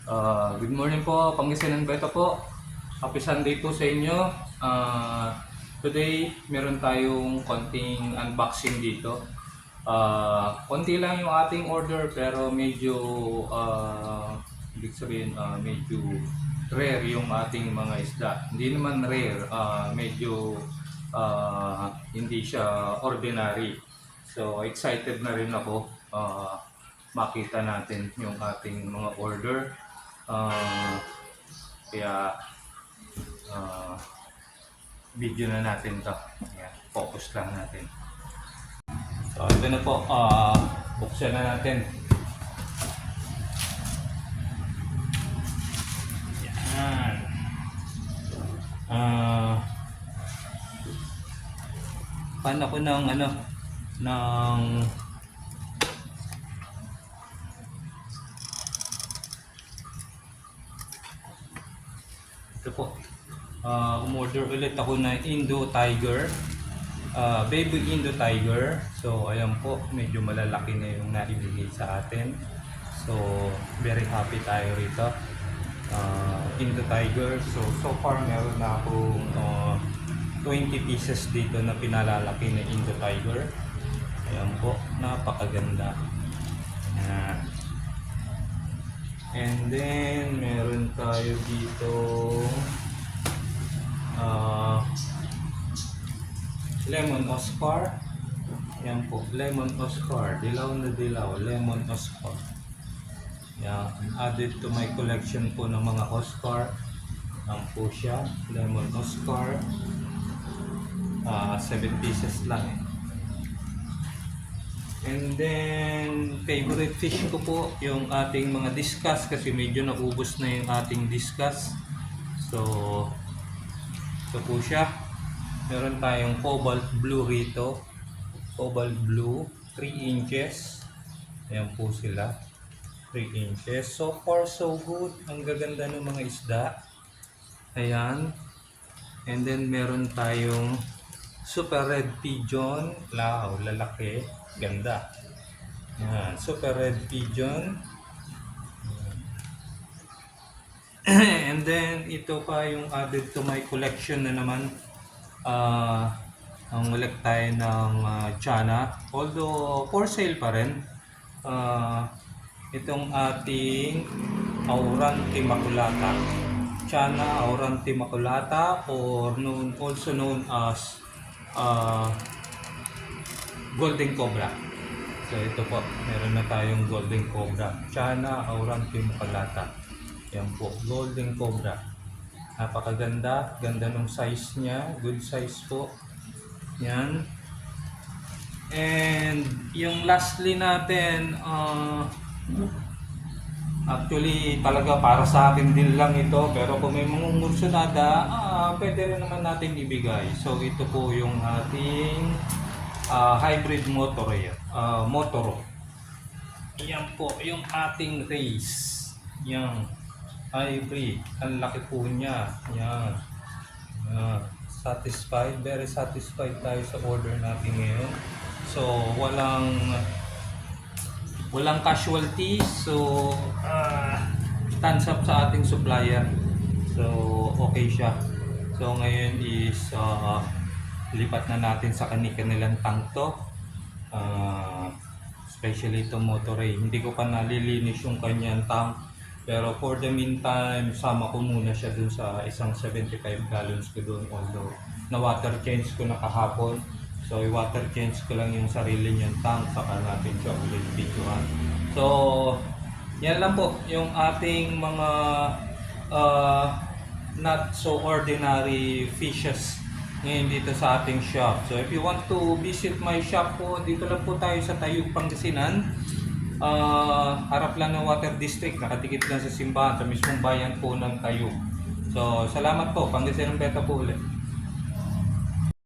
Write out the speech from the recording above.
Good morning po, Pangasinan Beta po. Happy Sunday po sa inyo. Today, meron tayong konting unboxing dito. Konti lang yung ating order pero medyo, ibig sabihin, medyo rare yung ating mga isda. Hindi naman rare, medyo hindi siya ordinary. So, excited na rin ako makita natin yung ating mga order. Kaya video na natin to. Ayan, focus lang natin. So ito na po, buksan na natin. Yan. Pan ako ng ng ito po, umorder ulit ako na Indo Tiger, baby Indo Tiger. So ayan po, medyo malalaki na yung naibigay sa atin. So very happy tayo rito. Indo Tiger. So far meron na akong 20 pieces dito na pinalalaki na Indo Tiger. Ayan po, napakaganda. And then meron tayo dito Lemon Oscar. Yan po, Lemon Oscar, dilaw na dilaw, Lemon Oscar. Yan, added to my collection po ng mga Oscar. Yan po siya, Lemon Oscar. 7 pieces lang eh. And then, favorite fish ko po, yung ating mga discus kasi medyo naubos na yung ating discus. So, ito po siya. Meron tayong cobalt blue rito. Cobalt blue, 3 inches. Ayan po sila. 3 inches. So far, so good. Ang gaganda ng mga isda. Ayan. And then, meron tayong super red pigeon. Wow, lalaki. Ganda. Yan, super red pigeon. And then ito pa yung added to my collection na naman. Ang ulit tayo ng Chana. Although for sale pa rin. Itong ating Auranti Maculata. Chana Auranti Maculata, or also known as Golden Cobra. So ito po, meron na tayong Golden Cobra. Chana Auranti Maculata. Yan po, Golden Cobra. Napakaganda, ganda ng size niya, good size po. Yan. And yung lastly natin, actually talaga para sa akin din lang ito, pero kung may mangungursunada, pwede rin naman natin ibigay. So ito po yung ating hybrid motor. Motoro. Yan po yung ating race. Yan, hybrid. Ang laki po niya. Yan. Satisfied, very satisfied tayo sa order natin ngayon. So walang casualties. So thumbs up sa ating supplier. So okay siya. So ngayon is lipat na natin sa kanilang tank to. Especially itong Motoray. Hindi ko pa nalilinis yung kanyang tank. Pero for the meantime, sama ko muna siya dun sa isang 75 gallons ko dun. Although na water change ko na kahapon. So i-water change ko lang yung sarili niyang tank. Saka natin siya ulit videohan. So yan lang po yung ating mga not so ordinary fishes ngayon dito sa ating shop. So if you want to visit my shop po, dito lang po tayo sa Tayug, Pangasinan. Harap lang ng Water District, nakatikit lang sa simbahan, sa mismong bayan po ng Tayug. So salamat po, Pangasinan Beta po ulit.